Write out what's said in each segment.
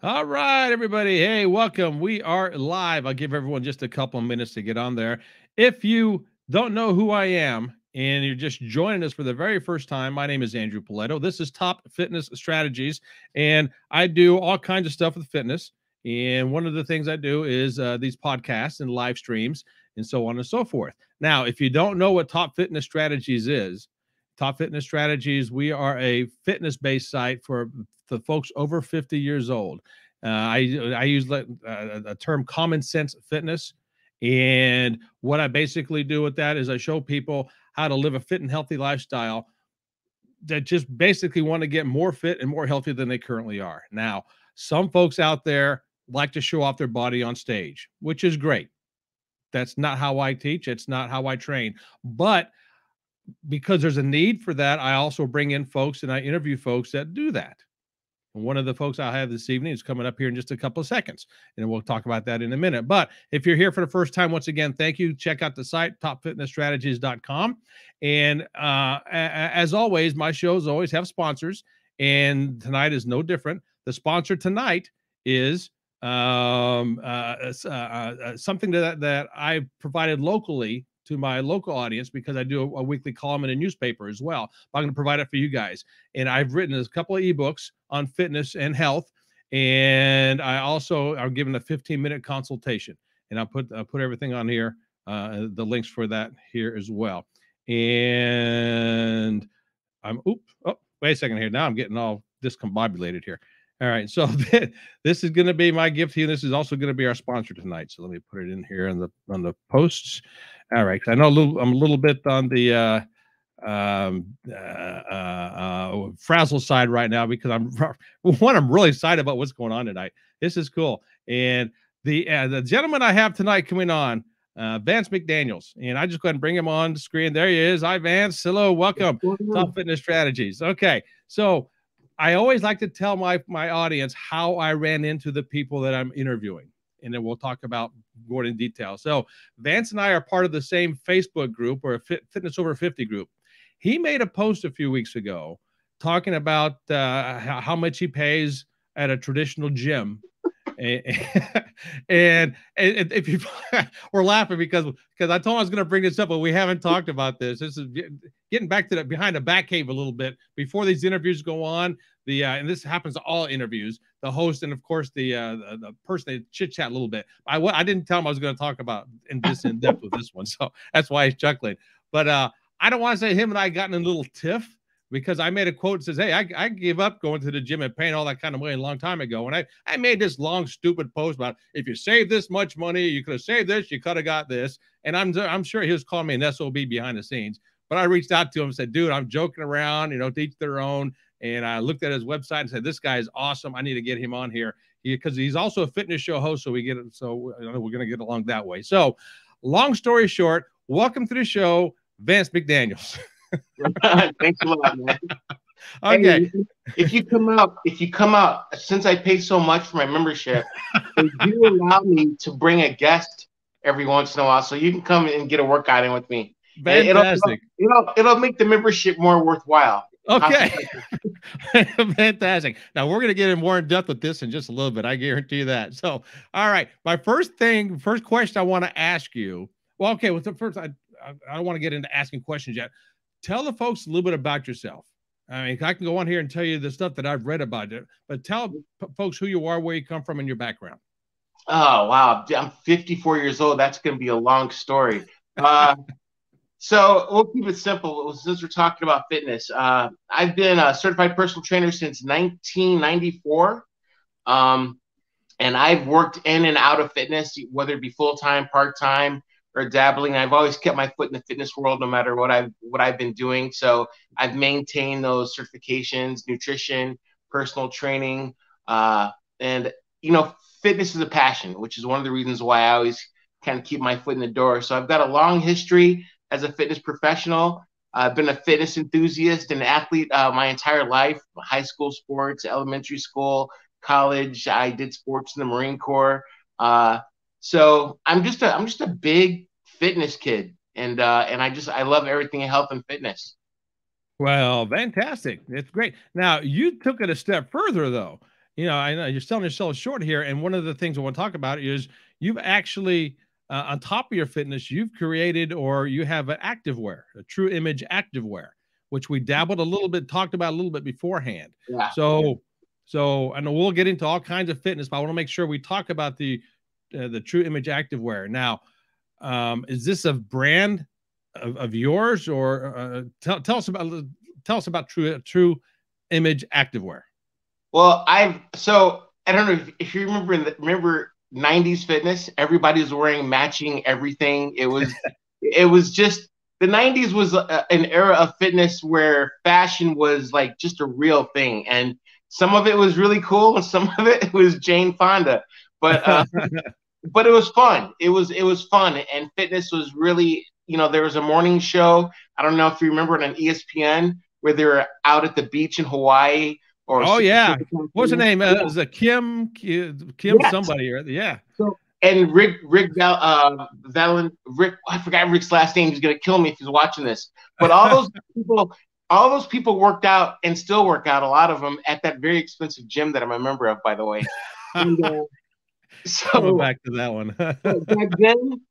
All right, everybody. Hey, welcome. We are live. I'll give everyone just a couple of minutes to get on there. If you don't know who I am and you're just joining us for the very first time, my name is Andrew Poletto. This is Top Fitness Strategies, and I do all kinds of stuff with fitness. And one of the things I do is these podcasts and live streams and so on and so forth. Now, if you don't know what Top Fitness Strategies is, Top Fitness Strategies, we are a fitness based site for the folks over 50 years old. I use a term common sense fitness. And what I basically do with that is I show people how to live a fit and healthy lifestyle that just basically want to get more fit and more healthy than they currently are. Now, some folks out there like to show off their body on stage, which is great. That's not how I teach, it's not how I train. But because there's a need for that, I also bring in folks and I interview folks that do that. And one of the folks I have this evening is coming up here in just a couple of seconds, and we'll talk about that in a minute. But if you're here for the first time, once again, thank you. Check out the site, topfitnessstrategies.com. And as always, my shows always have sponsors, and tonight is no different. The sponsor tonight is something that I provided locally to my local audience because I do a weekly column in a newspaper as well. I'm going to provide it for you guys. And I've written a couple of ebooks on fitness and health. And I also are given a 15-minute consultation. And I'll put everything on here, the links for that here as well. And oh, wait a second here. Now I'm getting all discombobulated here. All right, so this is going to be my gift to you. This is also going to be our sponsor tonight. So let me put it in here on the posts. All right, because I know I'm a little bit on the frazzle side right now because I'm really excited about what's going on tonight. This is cool, and the gentleman I have tonight coming on, Vance McDaniels, and I just go ahead and bring him on the screen. There he is. Hi, Vance. Hello, welcome. Top Fitness Strategies. Okay, so I always like to tell my audience how I ran into the people that I'm interviewing, and then we'll talk about more in detail. So Vance and I are part of the same Facebook group, or a Fitness Over 50 group. He made a post a few weeks ago talking about how much he pays at a traditional gym. And if you we're laughing because I told him I was going to bring this up, but we haven't talked about this. This is getting back to behind the back cave a little bit before these interviews go on. And this happens to all interviews. The host and of course the person they chit chat a little bit. I didn't tell him I was going to talk about in depth with this one, so that's why he's chuckling. But I don't want to say him and I got in a little tiff, because I made a quote that says, hey, I gave up going to the gym and paying all that kind of money a long time ago. And I made this long, stupid post about, if you save this much money, you could have saved this, you could have got this. And I'm sure he was calling me an SOB behind the scenes. But I reached out to him and said, dude, I'm joking around, to each their own. And I looked at his website and said, this guy is awesome. I need to get him on here because he's also a fitness show host. So we're going to get along that way. So long story short, welcome to the show, Vance McDaniels. Thanks a lot, man. Okay. Hey, if you come out, since I pay so much for my membership, they do allow me to bring a guest every once in a while, so you can come and get a workout in with me. Fantastic. It'll make the membership more worthwhile. Okay. Fantastic. Now we're going to get in more in depth with this in just a little bit. I guarantee you that. So, all right. My first question I want to ask you. Well, okay. Well, first, I don't want to get into asking questions yet. Tell the folks a little bit about yourself. I mean, I can go on here and tell you the stuff that I've read about it, but tell folks who you are, where you come from, and your background. Oh, wow. I'm 54 years old. That's going to be a long story. So we'll keep it simple since we're talking about fitness. I've been a certified personal trainer since 1994. And I've worked in and out of fitness, whether it be full-time, part-time, or dabbling. I've always kept my foot in the fitness world, no matter what I've been doing. So I've maintained those certifications, nutrition, personal training, and fitness is a passion, which is one of the reasons why I always kind of keep my foot in the door. So I've got a long history as a fitness professional. I've been a fitness enthusiast and athlete my entire life: high school sports, elementary school, college. I did sports in the Marine Corps. So I'm just a big fitness kid, and I love everything in health and fitness. Well, fantastic. It's great. Now you took it a step further though. I know you're selling yourself short here. And one of the things I want to talk about is you've actually, on top of your fitness, you've created or you have an activewear, a true image activewear, which we dabbled a little bit, talked about a little bit beforehand. Yeah. So I know we'll get into all kinds of fitness, but I want to make sure we talk about the true image activewear. Now, is this a brand of yours, or tell us about true image activewear? Well, I don't know if you remember remember 90s fitness, everybody was wearing matching everything. It was just the 90s was an era of fitness where fashion was like just a real thing, and some of it was really cool and some of it was Jane Fonda. But but it was fun. It was fun, and fitness was really, there was a morning show. I don't know if you remember it on ESPN where they were out at the beach in Hawaii or Oh yeah, what's her something. name? Yeah. Is it Kim Yes. somebody? Or yeah. So and Rick, I forgot Rick's last name. He's gonna kill me if he's watching this. But people, all those people worked out and still work out. A lot of them at that very expensive gym that I'm a member of, by the way. And Coming so, back to that one. but back then,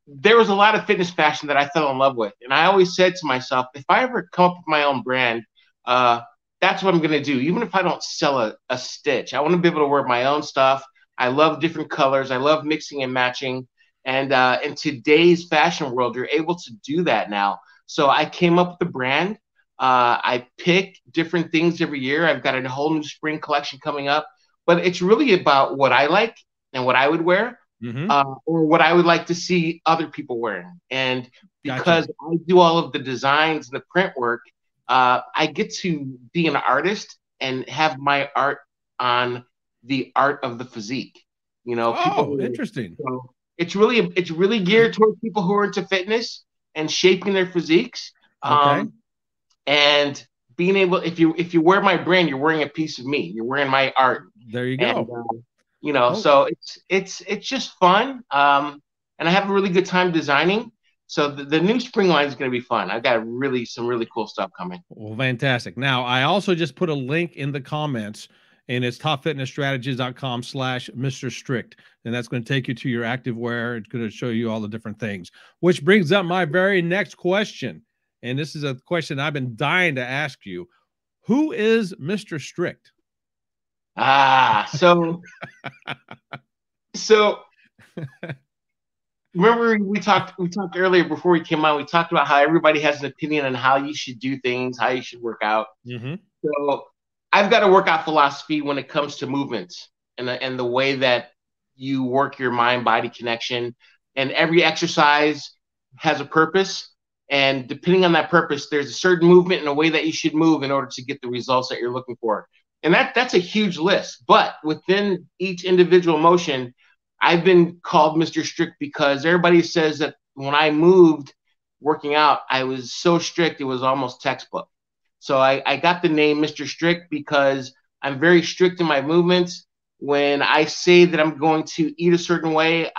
there was a lot of fitness fashion that I fell in love with. And I always said to myself, if I ever come up with my own brand, uh, that's what I'm going to do. Even if I don't sell a stitch, I want to be able to wear my own stuff. I love different colors. I love mixing and matching. And in today's fashion world, you're able to do that now. So I came up with the brand. I pick different things every year. I've got a whole new spring collection coming up, but it's really about what I like and what I would wear, Hmm. or what I would like to see other people wearing. And Gotcha. because I do all of the designs and the print work, I get to be an artist and have my art on the art of the physique. People Oh, who, interesting. so it's really geared towards people who are into fitness and shaping their physiques. Okay. And being able, if you wear my brand, you're wearing a piece of me. You're wearing my art, There you and go. Oh, so it's just fun, and I have a really good time designing. So the new spring line is going to be fun. I've got some really cool stuff coming. well, fantastic. Now, I also just put a link in the comments, and it's topfitnessstrategies.com/Mr. Strict. And that's going to take you to your activewear. It's going to show you all the different things, which brings up my very next question. And this is a question I've been dying to ask you. Who is Mr. Strict? So remember we talked earlier before we came on. We talked about how everybody has an opinion on how you should do things, how you should work out. Mm-hmm. So I've got a workout philosophy when it comes to movements and the way that you work your mind body connection. And every exercise has a purpose. And depending on that purpose, there's a certain movement and a way that you should move in order to get the results that you're looking for. And that's a huge list. But within each individual motion, I've been called Mr. Strict because everybody says that when I moved working out, I was so strict, it was almost textbook. So I got the name Mr. Strict because I'm very strict in my movements. When I say that I'm going to eat a certain way,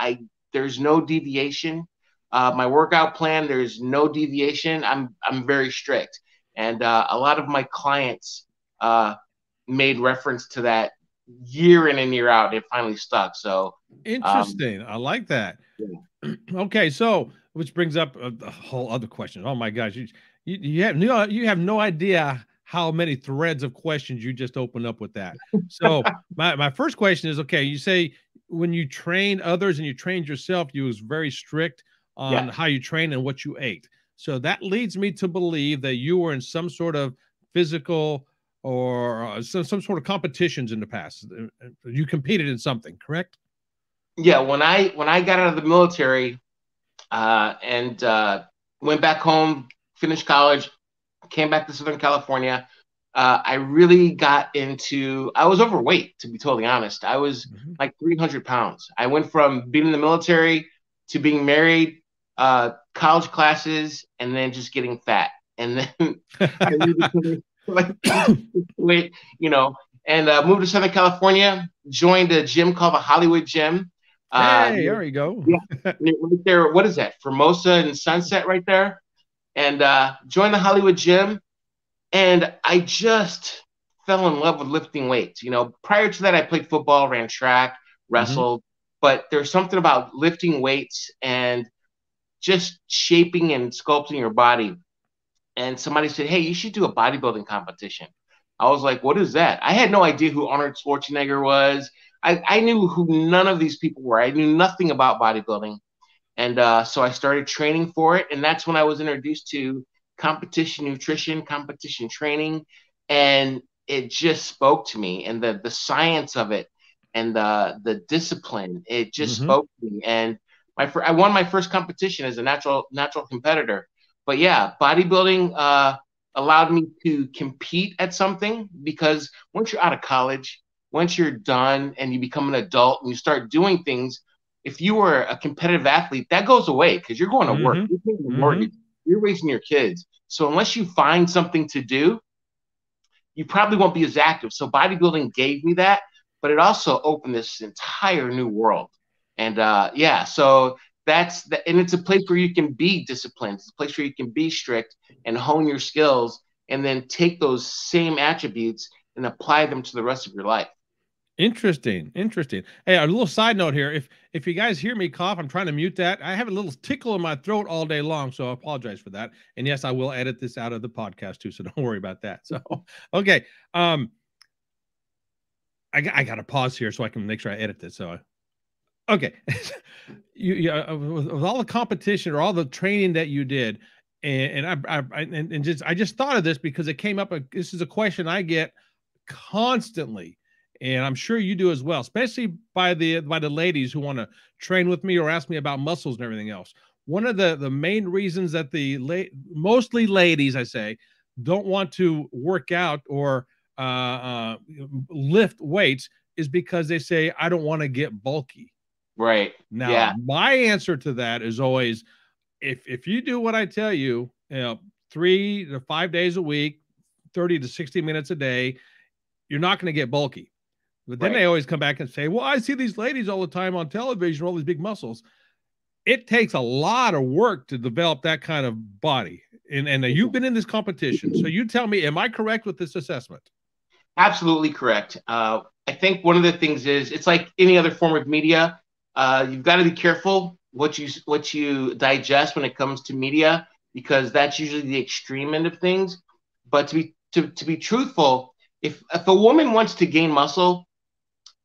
there's no deviation. My workout plan, there's no deviation. I'm very strict, and a lot of my clients made reference to that year in and year out. It finally stuck. So um, Interesting. I like that. yeah. Okay, so which brings up a whole other question. Oh my gosh, you have no idea how many threads of questions you just opened up with that. So my first question is, okay, you say when you train others and you trained yourself, you was very strict on Yeah. how you train and what you ate. So that leads me to believe that you were in some sort of physical or some sort of competitions in the past. You competed in something, correct? Yeah, when I got out of the military, and went back home, finished college, came back to Southern California. I really got into. I was overweight, to be totally honest. I was Mhm. like 300 pounds. I went from being in the military to being married, college classes, and then just getting fat. And then I needed to like weight, and moved to Southern California. Joined a gym called the Hollywood Gym. Hey, Near, there you go. yeah, right there. What is that? Formosa and Sunset, right there. And joined the Hollywood Gym, and I just fell in love with lifting weights. You know, prior to that, I played football, ran track, Hmm. wrestled, but there's something about lifting weights and just shaping and sculpting your body. And somebody said, "Hey, you should do a bodybuilding competition." I was like, "What is that?" I had no idea who Arnold Schwarzenegger was. I knew who none of these people were. I knew nothing about bodybuilding. And so I started training for it. And that's when I was introduced to competition nutrition, competition training. And it just spoke to me, and the science of it and the discipline, it just Hmm. spoke to me. And I won my first competition as a natural competitor. But yeah, bodybuilding allowed me to compete at something, because once you're out of college, once you're done and you become an adult and you start doing things, if you were a competitive athlete, that goes away because you're going to work, Hmm. you're paying the mortgage, Hmm. you're raising your kids. So unless you find something to do, you probably won't be as active. So bodybuilding gave me that, but it also opened this entire new world. And yeah, so and it's a place where you can be disciplined. It's a place where you can be strict and hone your skills, and then take those same attributes and apply them to the rest of your life. Interesting, interesting. Hey, a little side note here. If you guys hear me cough, I'm trying to mute that. I have a little tickle in my throat all day long, so I apologize for that. And yes, I will edit this out of the podcast too, so don't worry about that. So, okay, I got to pause here so I can make sure I edit this. So, okay, with all the competition or all the training that you did, and I just thought of this because it came up. This is a question I get constantly, and I'm sure you do as well, especially by the ladies who want to train with me or ask me about muscles and everything else. One of the main reasons that mostly ladies, I say, don't want to work out or uh, uh, lift weights is because they say I don't want to get bulky. Right. Now, Yeah. my answer to that is always if you do what I tell you, 3 to 5 days a week, 30 to 60 minutes a day, you're not going to get bulky. But then Right. they always come back and say, well, I see these ladies all the time on television, all these big muscles. It takes a lot of work to develop that kind of body. And you've been in this competition. So you tell me, am I correct with this assessment? Absolutely correct. I think one of the things is, it's like any other form of media. You've got to be careful what you digest when it comes to media, because that's usually the extreme end of things. But to be truthful, if a woman wants to gain muscle,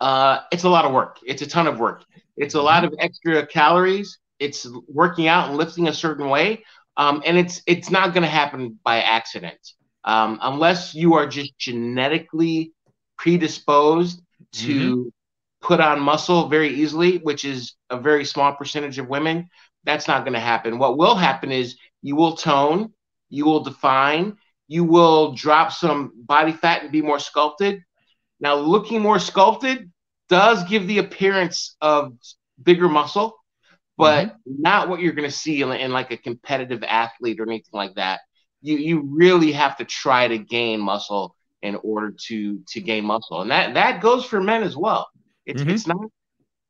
it's a lot of work. It's a ton of work. It's a lot Mm-hmm. of extra calories. It's working out and lifting a certain way, and it's not going to happen by accident, unless you are just genetically predisposed Mm-hmm. to put on muscle very easily, which is a very small percentage of women. That's not going to happen. What will happen is you will tone, you will define, you will drop some body fat and be more sculpted. Now, looking more sculpted does give the appearance of bigger muscle, Mm-hmm. but not what you're going to see in like a competitive athlete or anything like that. You really have to try to gain muscle in order to gain muscle, and that goes for men as well. It's Mm-hmm. it's not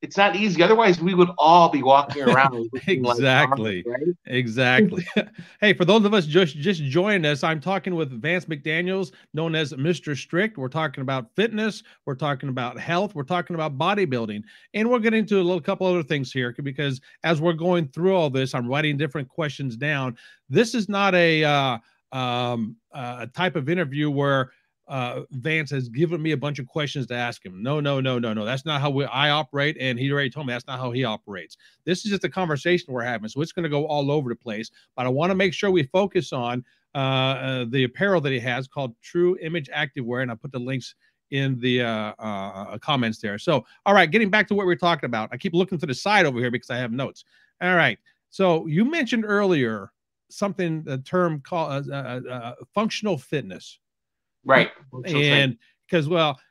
it's not easy. Otherwise, we would all be walking around looking like Arnold, Exactly. right? Exactly. Hey, for those of us just joining us, I'm talking with Vance McDaniels, known as Mr. Strict. We're talking about fitness, we're talking about health, we're talking about bodybuilding, and we're getting to a little couple other things here because as we're going through all this, I'm writing different questions down. This is not a type of interview where Vance has given me a bunch of questions to ask him. No, no, no, no, no. That's not how I operate. And he already told me that's not how he operates. This is just a conversation we're having. So it's going to go all over the place. But I want to make sure we focus on the apparel that he has called True Image Activewear. And I put the links in the comments there. So, all right, getting back to what we we're talking about. I keep looking to the side over here because I have notes. All right. So you mentioned earlier something, a term called functional fitness. Right. Functional training. And because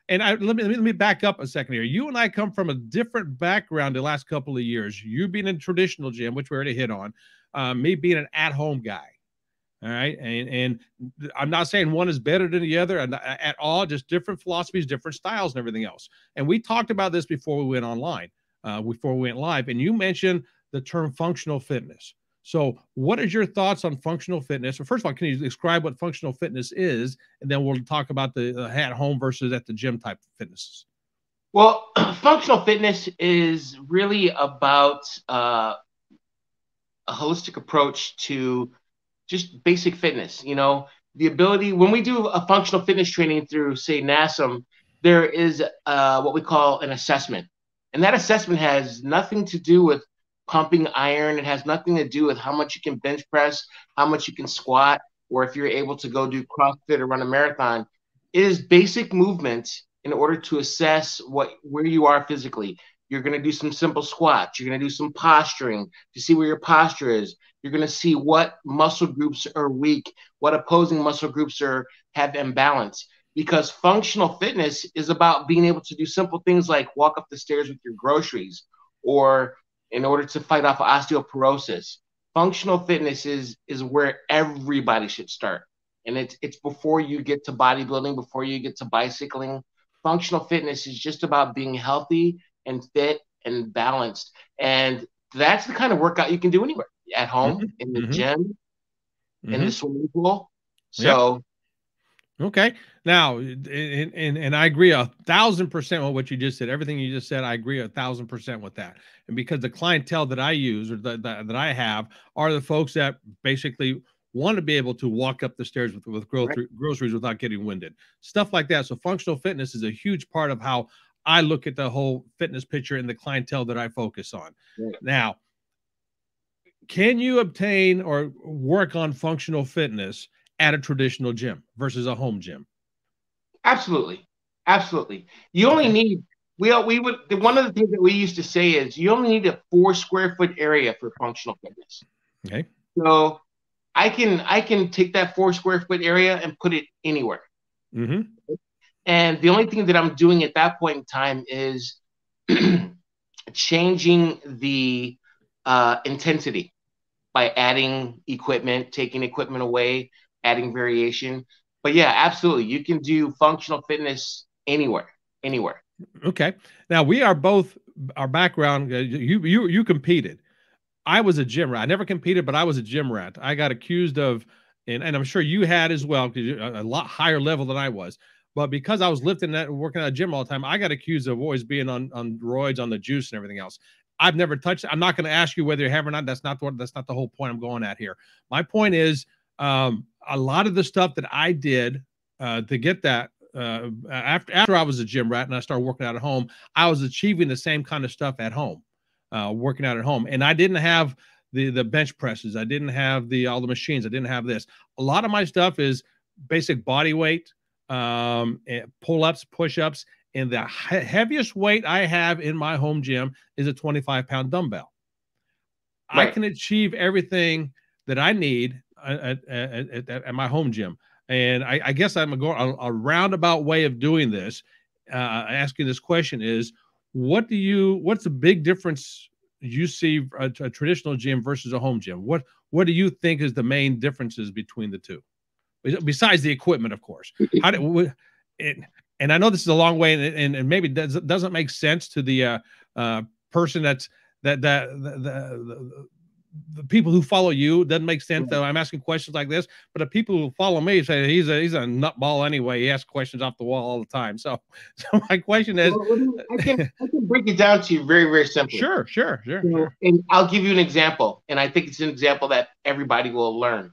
and let me back up a second here. You and I come from a different background the last couple of years. You being in traditional gym, which we already hit on, me being an at-home guy. All right, and I'm not saying one is better than the other at all. Just different philosophies, different styles, and everything else. And we talked about this before we went online, before we went live. And you mentioned the term functional fitness. So, what is your thoughts on functional fitness? Well, first of all, can you describe what functional fitness is, and then we'll talk about the at home versus at the gym type of fitnesses. Well, functional fitness is really about a holistic approach to just basic fitness. You know, the ability when we do a functional fitness training through, say, NASM, there is what we call an assessment, and that assessment has nothing to do with pumping iron. It has nothing to do with how much you can bench press, how much you can squat, or if you're able to go do CrossFit or run a marathon. It is basic movements in order to assess where you are physically. You're going to do some simple squats. You're going to do some posturing to see where your posture is. You're going to see what muscle groups are weak, what opposing muscle groups have imbalance. Because functional fitness is about being able to do simple things like walk up the stairs with your groceries, or in order to fight off osteoporosis. Functional fitness is where everybody should start. And it's before you get to bodybuilding, before you get to bicycling. Functional fitness is just about being healthy and fit and balanced. And that's the kind of workout you can do anywhere, at home, Mm-hmm. in the Mm-hmm. gym, in the Mm-hmm. swimming pool. Yep. So, Okay. Now, and I agree 1,000% with what you just said. Everything you just said, I agree 1,000% with that. And because the clientele that I use or that I have are the folks that basically want to be able to walk up the stairs with right, groceries without getting winded, stuff like that. So functional fitness is a huge part of how I look at the whole fitness picture and the clientele that I focus on. right. Now, can you obtain or work on functional fitness at a traditional gym versus a home gym? Absolutely. Absolutely. You only Okay. need, we would, one of the things that we used to say is you only need a 4 square foot area for functional fitness. Okay. So I can take that 4 square foot area and put it anywhere. Mm-hmm. And the only thing that I'm doing at that point in time is changing the intensity by adding equipment, taking equipment away, adding variation. But yeah, absolutely. You can do functional fitness anywhere, anywhere. Okay. Now we are both our background. You competed. I was a gym rat. I never competed, but I was a gym rat. I got accused of, and I'm sure you had as well, because you're a lot higher level than I was. But because I was lifting that, working at a gym all the time, I got accused of always being on roids, on the juice, and everything else. I've never touched it. I'm not going to ask you whether you have or not. That's not the whole point I'm going at here. My point is, a lot of the stuff that I did to get that after I was a gym rat and I started working out at home, I was achieving the same kind of stuff at home, working out at home, and I didn't have the bench presses. I didn't have all the machines. I didn't have this. A lot of my stuff is basic body weight, pull ups, push ups, and the heaviest weight I have in my home gym is a 25-pound dumbbell. I Right. can achieve everything that I need at my home gym. And I guess I'm going a roundabout way of doing this. Asking this question is, what's the big difference you see a traditional gym versus a home gym? What do you think is the main differences between the two, besides the equipment, of course? How do and I know this is a long way, and maybe doesn't make sense to the person the people who follow you. Doesn't make sense Right. though. I'm asking questions like this, but the people who follow me say he's a nutball anyway. He asks questions off the wall all the time. So my question is, Well, I can break it down to you very, very simply. sure. And I'll give you an example, and I think it's an example that everybody will learn.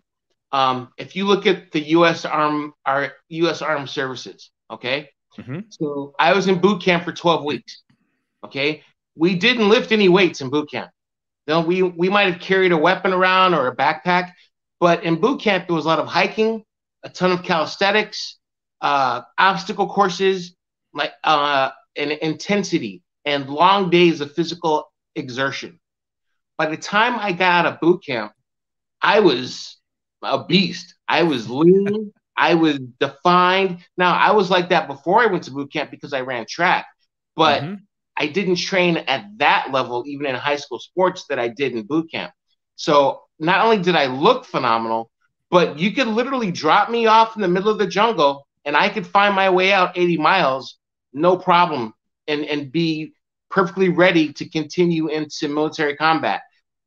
If you look at the our U.S. Armed Services, okay. Mm-hmm. So I was in boot camp for 12 weeks. Okay, we didn't lift any weights in boot camp. No, we might have carried a weapon around or a backpack, but in boot camp there was a lot of hiking, a ton of calisthenics, obstacle courses, like and intensity and long days of physical exertion. By the time I got out of boot camp, I was a beast. I was lean. I was defined. Now, I was like that before I went to boot camp because I ran track, but Mm-hmm. I didn't train at that level, even in high school sports, that I did in boot camp. So not only did I look phenomenal, but you could literally drop me off in the middle of the jungle and I could find my way out 80 miles, no problem, and be perfectly ready to continue into military combat.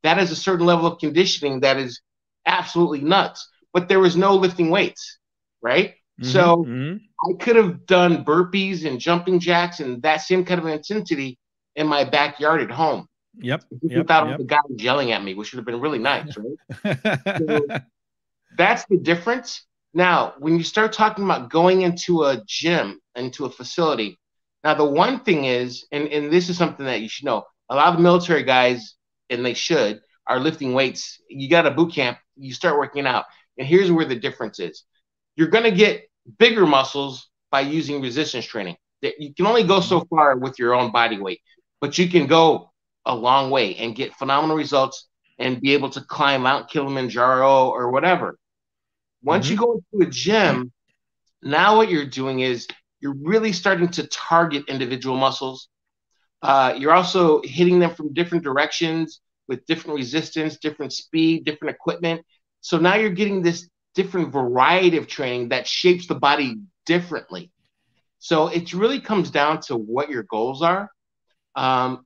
that is a certain level of conditioning that is absolutely nuts. But there was no lifting weights, right? Mm-hmm. So Mm-hmm. I could have done burpees and jumping jacks and that same kind of intensity in my backyard at home Yep. Yep. without all Yep. the guys yelling at me, which would have been really nice, right? So that's the difference. Now, when you start talking about going into a gym, into a facility, now the one thing is, and this is something that you should know, a lot of the military guys, and they should, are lifting weights. You got a boot camp, you start working out. And here's where the difference is. You're going to get bigger muscles by using resistance training. You can only go so far with your own body weight, but you can go a long way and get phenomenal results and be able to climb Mount Kilimanjaro or whatever. Once you Mm-hmm. go into a gym, now what you're doing is you're really starting to target individual muscles. You're also hitting them from different directions with different resistance, different speed, different equipment. So now you're getting this different variety of training that shapes the body differently. So it really comes down to what your goals are. Um,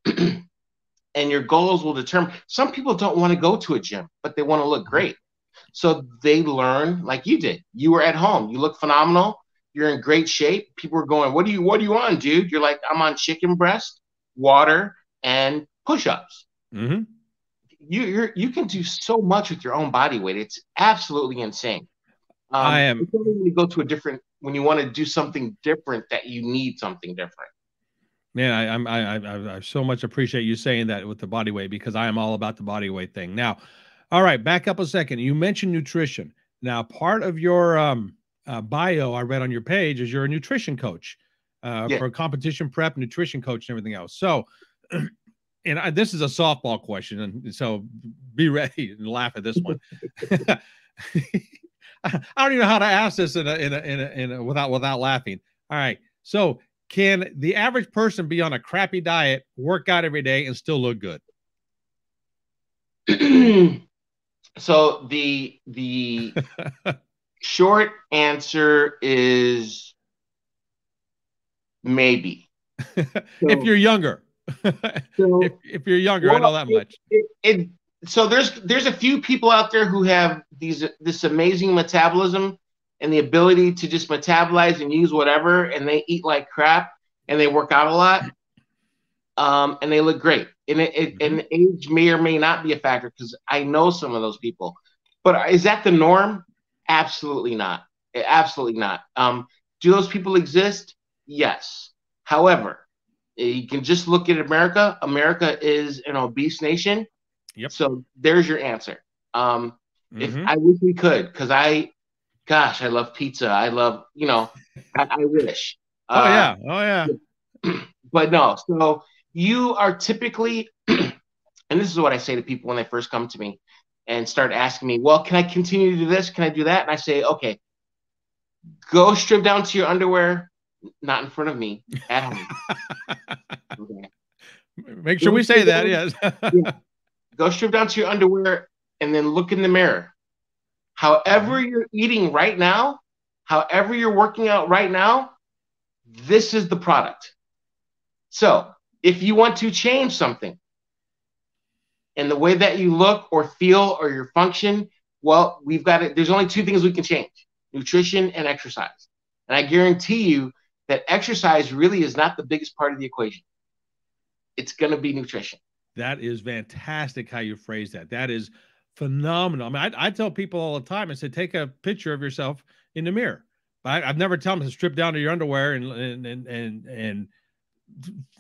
and your goals will determine. Some people don't want to go to a gym, but they want to look great. So they learn like you did. You were at home. You look phenomenal. You're in great shape. People are going, what are you on, dude? You're like, I'm on chicken breast, water, and push-ups. Mm-hmm. You can do so much with your own body weight. It's absolutely insane. I am. It's only when you go to when you want to do something different that you need something different. Man, I so much appreciate you saying that with the body weight, because I am all about the body weight thing. Now, all right, back up a second. You mentioned nutrition. Now, part of your bio I read on your page is you're a nutrition coach Yeah. for competition prep, nutrition coach, and everything else. So, and this is a softball question, and so be ready and laugh at this one. I don't even know how to ask this without laughing. All right, so can the average person be on a crappy diet, work out every day, and still look good? So the short answer is maybe. If you're younger. So if you're younger, I know well, that much. so there's a few people out there who have this amazing metabolism and the ability to just metabolize and use whatever, and they eat like crap and they work out a lot, and they look great. And age may or may not be a factor because I know some of those people. But is that the norm? Absolutely not. Absolutely not. Do those people exist? Yes. However, you can just look at America. America is an obese nation. Yep. So there's your answer. If I wish we could, because gosh, I love pizza. I love, I wish. Oh yeah. Oh yeah. But no. So you are typically, and this is what I say to people when they first come to me and start asking me, well, can I continue to do this? Can I do that? And I say, okay, go strip down to your underwear, not in front of me, at home. Okay. Make sure we say that, yes. Yeah. Go strip down to your underwear and then look in the mirror. However you're eating right now, however you're working out right now, this is the product. So if you want to change something in the way that you look or feel or your function, well, we've got it. There's only two things we can change: nutrition and exercise. And I guarantee you that exercise really is not the biggest part of the equation. It's going to be nutrition. That is fantastic how you phrase that. That is phenomenal. I mean, I tell people all the time, I say, take a picture of yourself in the mirror. But I've never told them to strip down to your underwear, and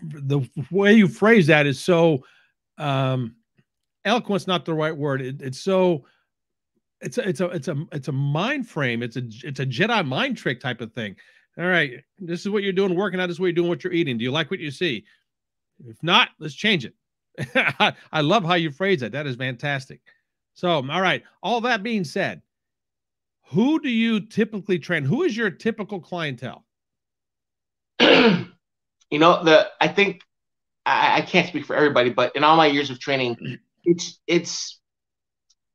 the way you phrase that is so eloquent's not the right word. It's so it's a mind frame. It's a Jedi mind trick type of thing. All right, this is what you're doing working out. This is what you're doing, what you're eating. Do you like what you see? If not, let's change it. I love how you phrase that. That is fantastic. So, all right. All that being said, who do you typically train? Who is your typical clientele? I think I can't speak for everybody, but in all my years of training, it's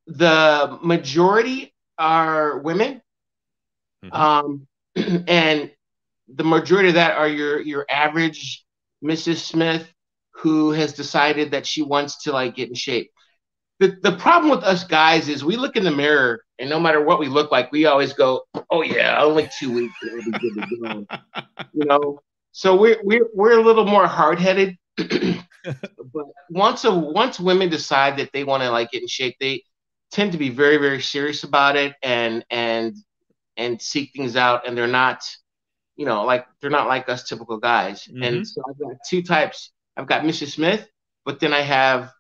the majority are women, and the majority of that are your average Mrs. Smith who has decided that she wants to like get in shape. the problem with us guys is we look in the mirror and no matter what we look like, we always go, "Oh yeah, only 2 weeks and I'll be good to go." You know, so we're a little more hard headed. But once women decide that they want to like get in shape, they tend to be very very serious about it and seek things out, and they're not like they're not like us typical guys. And Hmm. so I've got two types. I've got Mrs. Smith, but then I have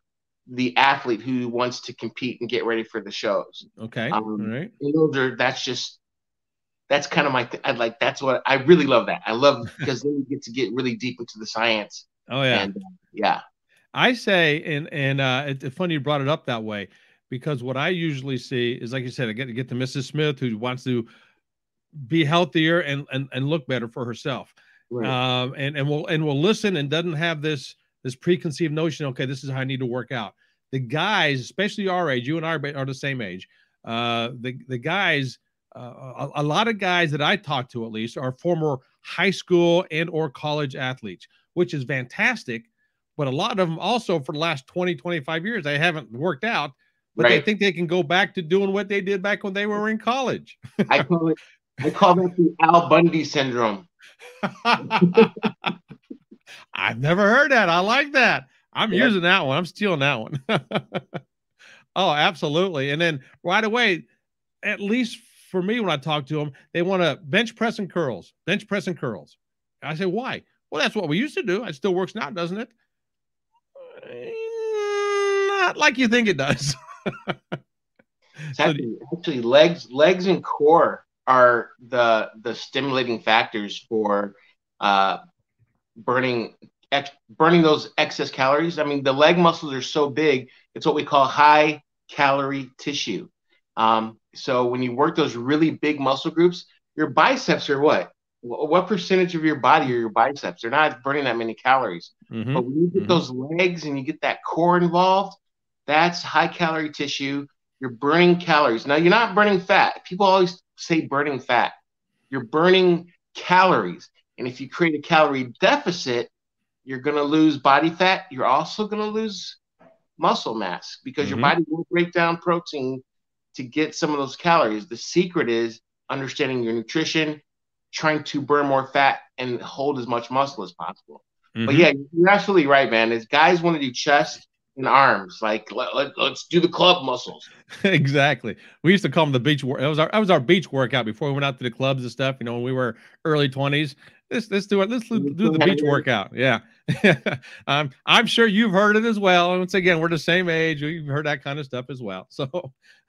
the athlete who wants to compete and get ready for the shows. Okay. All right. And those are that's kind of my I like that's what I really love that. I love because then you get really deep into the science Oh yeah. and yeah, I say, and it's funny you brought it up that way because what I usually see is, like you said, I get to Mrs. Smith who wants to be healthier and look better for herself, right, and will listen and doesn't have this preconceived notion. Okay, this is how I need to work out. The guys, especially our age, you and I are the same age. The guys, a lot of guys that I talk to at least are former high school and or college athletes, which is fantastic. But a lot of them also for the last 20, 25 years, they haven't worked out, but they right. think they can go back to doing what they did back when they were in college. I call it I call that the Al Bundy syndrome. I've never heard that. I like that. I'm Yep. using that one. I'm stealing that one. Oh, absolutely. And then right away, at least for me, when I talk to them, they want to bench press and curls, bench press and curls. I say, why? Well, that's what we used to do. It still works now, doesn't it? Not like you think it does. It's So, actually legs and core are the stimulating factors for uh, burning burning those excess calories. I mean, the leg muscles are so big; it's what we call high calorie tissue. So when you work those really big muscle groups, your biceps are what? What percentage of your body are your biceps? They're not burning that many calories. mm-hmm, But when you get mm-hmm, those legs and you get that core involved, that's high calorie tissue. You're burning calories. Now you're not burning fat. People always say burning fat. You're burning calories. And if you create a calorie deficit, you're going to lose body fat. You're also going to lose muscle mass because your mm-hmm, body will break down protein to get some of those calories. The secret is understanding your nutrition, trying to burn more fat and hold as much muscle as possible. But mm-hmm. yeah, you're absolutely right, man. Is guys want to do chest and arms, like let's do the club muscles. Exactly. We used to call them the beach work. That was our beach workout before we went out to the clubs and stuff. When we were early 20s. Let's do it. Let's do the beach workout. Yeah. I'm sure you've heard it as well. And once again, we're the same age. You've heard that kind of stuff as well. So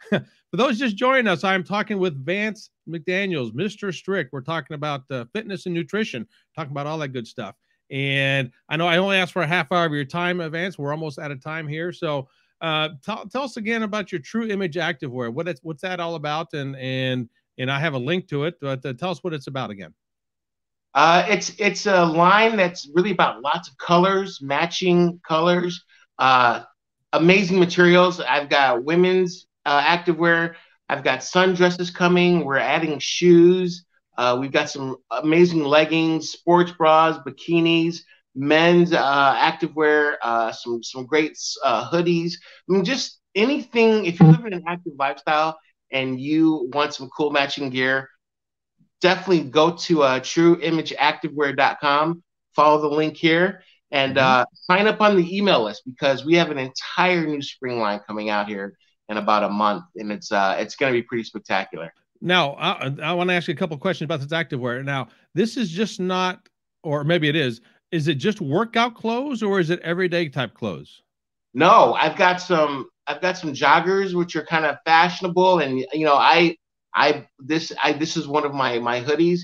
for those just joining us, I'm talking with Vance McDaniels, Mr. Strict. We're talking about fitness and nutrition, talking about all that good stuff. And I know I only asked for a half hour of your time, Vance. We're almost out of time here. So tell us again about your True Image Activewear. What's that all about? And I have a link to it, but tell us what it's about again. It's a line that's really about lots of colors, matching colors, uh, amazing materials. I've got women's activewear. I've got sundresses coming. We're adding shoes. We've got some amazing leggings, sports bras, bikinis, men's activewear, some great hoodies. I mean, just anything. If you're living an active lifestyle and you want some cool matching gear, definitely go to trueimageactivewear.com, follow the link here, and Mm-hmm. sign up on the email list because we have an entire new spring line coming out here in about a month, and it's going to be pretty spectacular. Now, I want to ask you a couple of questions about this activewear. Now, this is just not, or maybe it is. Is it just workout clothes, or is it everyday type clothes? No, I've got some joggers which are kind of fashionable, and this is one of my hoodies.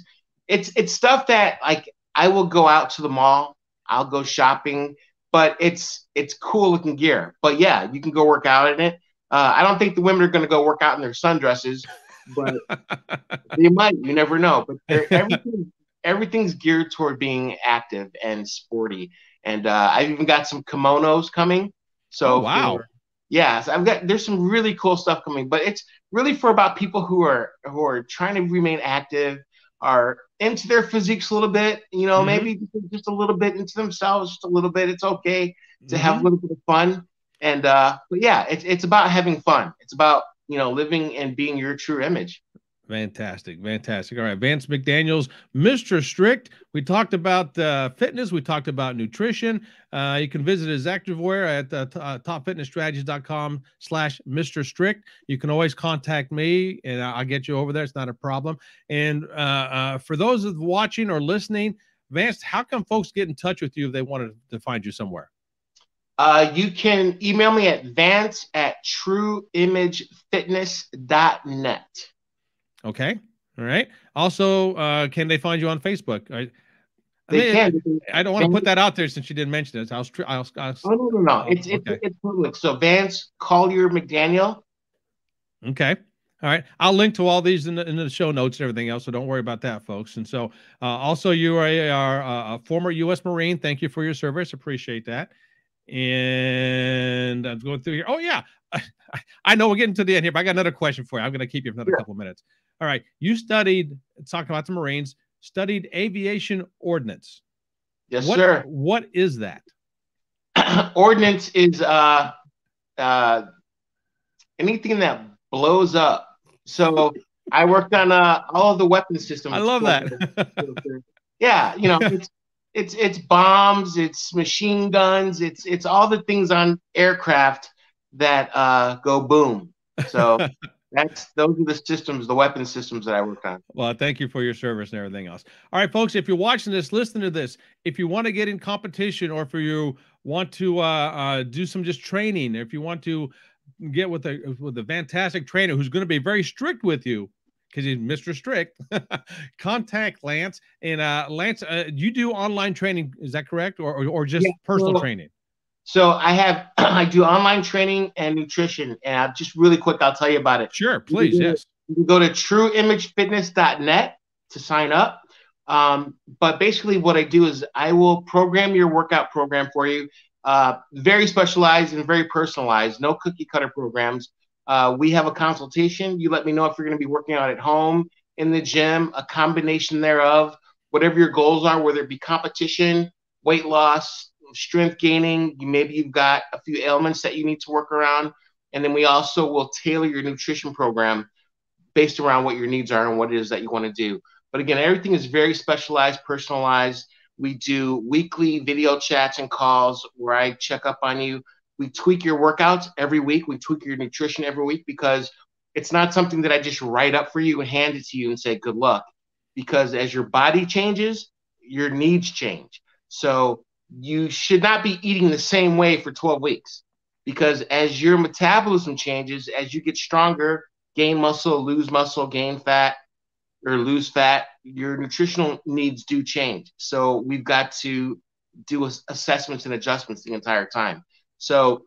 It's stuff that like I will go out to the mall, I'll go shopping, but it's cool looking gear. But yeah, you can go work out in it. I don't think the women are going to go work out in their sundresses, but they might. You never know. But everything's geared toward being active and sporty. And I've even got some kimonos coming. Oh, So wow. so there's some really cool stuff coming, but it's really for about people who are trying to remain active, are into their physiques a little bit, Mm-hmm. maybe just a little bit into themselves, just a little bit. It's okay to have a Mm-hmm. little bit of fun. And but yeah, it's about having fun. It's about, you know, living and being your true image. Fantastic, fantastic. All right, Vance McDaniels, Mr. Strict. We talked about fitness. We talked about nutrition. You can visit his Activeware at topfitnessstrategies.com/Mr. Strict. You can always contact me, and I'll get you over there. It's not a problem. And for those of watching or listening, Vance, how can folks get in touch with you if they wanted to find you somewhere? You can email me at vance@trueimagefitness.net. Okay. All right. Also, can they find you on Facebook? They can. I don't want to put that out there since you didn't mention it. Oh, no. Okay. It's public. So Vance Collier McDaniel. Okay. All right. I'll link to all these in the show notes and everything else. So don't worry about that, folks. And so also you are a former U.S. Marine. Thank you for your service. Appreciate that. And I'm going through here. Oh, yeah. I know we're getting to the end here, but I got another question for you. I'm going to keep you for another couple of minutes. All right. You studied, talking about the Marines, studied aviation ordnance. Yes, sir. What is that? Ordnance is anything that blows up. So I worked on all of the weapon systems. I love that. Yeah, you know, it's bombs, it's machine guns, it's all the things on aircraft that go boom. So those are the systems, the weapon systems that I worked on. Well, thank you for your service and everything else. All right, folks, if you're watching this, listen to this. If you want to get in competition, or if you want to do some just training, if you want to get with a fantastic trainer who's going to be very strict with you, because he's Mr. Strict, contact Lance. And Lance, you do online training, is that correct, or just personal training? So I do online training and nutrition, and just really quick, I'll tell you about it. Sure, please. Yes. You can go to trueimagefitness.net to sign up. But basically what I do is I will program your workout program for you. Very specialized and very personalized, no cookie cutter programs. We have a consultation. You let me know if you're going to be working out at home, in the gym, a combination thereof, whatever your goals are, whether it be competition, weight loss, strength gaining. Maybe you've got a few ailments that you need to work around. And then we also will tailor your nutrition program based around what your needs are and what it is that you want to do. But again, everything is very specialized, personalized. We do weekly video chats and calls where I check up on you. We tweak your workouts every week. We tweak your nutrition every week, because it's not something that I just write up for you and hand it to you and say, good luck. Because as your body changes, your needs change. So you should not be eating the same way for 12 weeks, because as your metabolism changes, as you get stronger, gain muscle, gain fat, or lose fat, your nutritional needs do change. So we've got to do assessments and adjustments the entire time. So,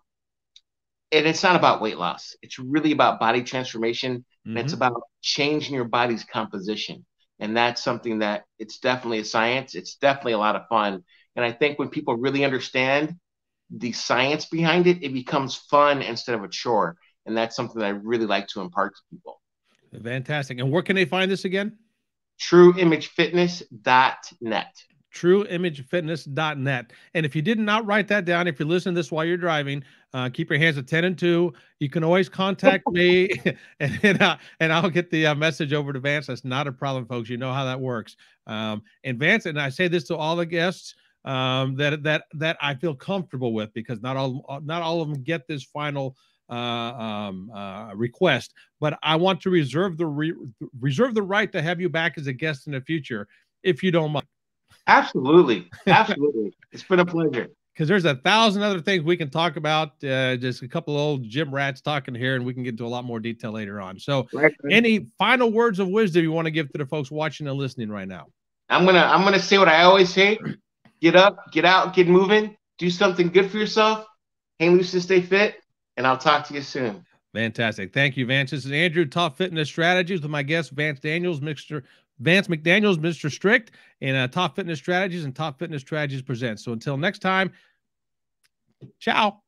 and it's not about weight loss. It's really about body transformation. And it's about changing your body's composition. And that's something that it's definitely a science. It's definitely a lot of fun. And I think when people really understand the science behind it, it becomes fun instead of a chore. And that's something that I really like to impart to people. Fantastic. And where can they find this again? trueimagefitness.net. trueimagefitness.net. And if you did not write that down, if you listen to this while you're driving, keep your hands at 10 and 2. You can always contact me, and I'll get the message over to Vance. That's not a problem, folks. You know how that works. And Vance, and I say this to all the guests that I feel comfortable with, because not all of them get this final request, but I want to reserve the right to have you back as a guest in the future, if you don't mind. Absolutely. It's been a pleasure. Because there's 1,000 other things we can talk about. Just a couple of old gym rats talking here, and we can get into a lot more detail later on. So, any final words of wisdom you want to give to the folks watching and listening right now? I'm gonna say what I always say: get up, get out, get moving, do something good for yourself, hang loose and stay fit. And I'll talk to you soon. Fantastic. Thank you, Vance. This is Andrew, Top Fitness Strategies, with my guest, Vance McDaniels, Mr. Strict, and Top Fitness Strategies and Top Fitness Strategies presents. So until next time, ciao.